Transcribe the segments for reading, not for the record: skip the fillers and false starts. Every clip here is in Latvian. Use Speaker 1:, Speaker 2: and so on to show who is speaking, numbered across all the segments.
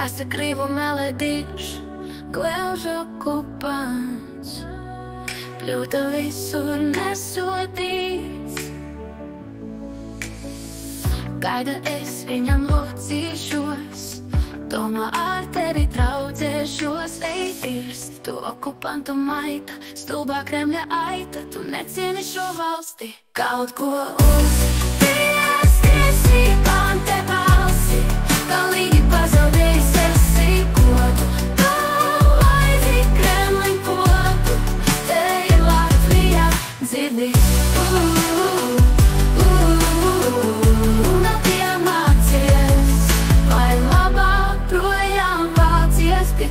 Speaker 1: Kas ir gribu melodīš, gležu kupans, pļūta visur nesodīts. Gaida es viņam locīšos, domā ar tevi traudzēšos. Ej dirst, tu okupantu maita, stulbā Kremļa aita, tu necieni šo valsti. Kaut ko uzties tiesībām te balsi, galīgi pazaudējis esi godu. Tu laidi Kremlim podu, te ir Latvija, dzirdi.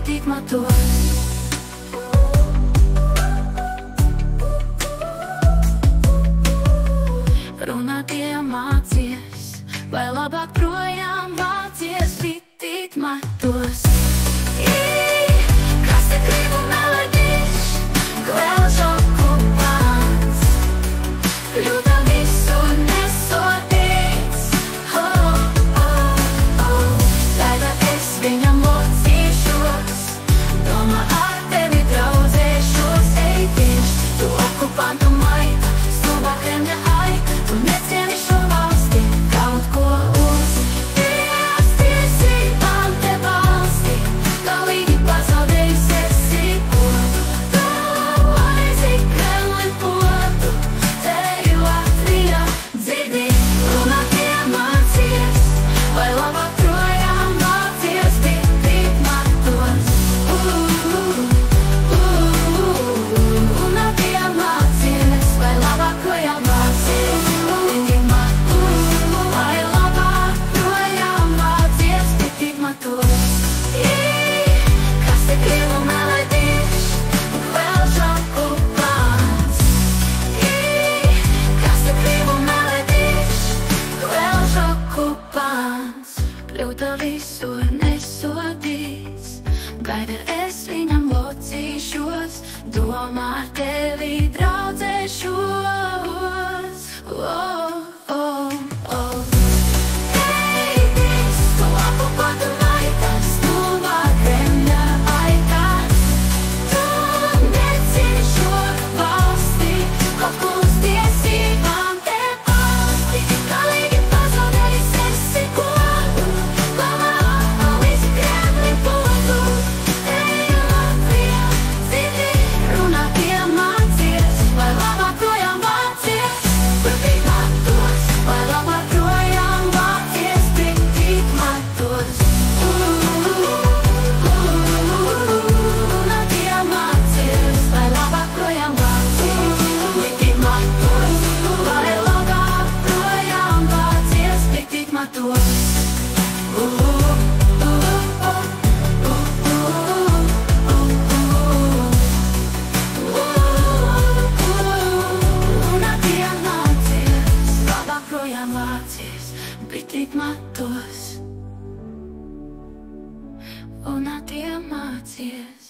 Speaker 1: Tik matos. Runāt iemācies, vai labāk projām vācies, bitīt matos. Kas te gribu melodīš, gležu okupants, pļūta visur nesodīts. Gaida es viņam locīšos, domā ar tevi draudzēšos. Ej dirst, tu okupantu maita, stulbā Kremļa aita, tu necieni šo valsti. Kaut ko uzties tiesībām te balsti, galīgi pazaudējis esi godu. Tu laidi Kremlim podu, te ir Latvija, dzirdi. Runāt iemācies, vai labāk projām vācies, bitīt matos. Runāt iemācies, vai labāk projām vācies, bitīt matos. Vai labāk projām vācies, bitīt matos. Kas te gribu melodīš, gležu okupants. Kas te gribu melodīš, gležu okupants, pļūta visur nesodīts. Gaida es viņam locīšos, domā ar tevi draudzēšos. Ej dirst, tu okupantu maita, stulbā Kremļa aita, tu necieni šo valsti. Kaut ko uz tiesībām te balsti, galīgi pazaudējis esi godu. Galā līdzi Kremlim podu, te ir Latvija, dzirdi. Runāt iemācies, vai labāk projām vācies, bitīt matos. Vai labāk projām vācies, bitīt matos. Runāt iemācies, vai labāk projām vācies, bitīt matos. Vai labāk projām vācies, bitīt matos. Runāt iemācies, labāk projām vācies, bitīt matos. Runāt iemācies.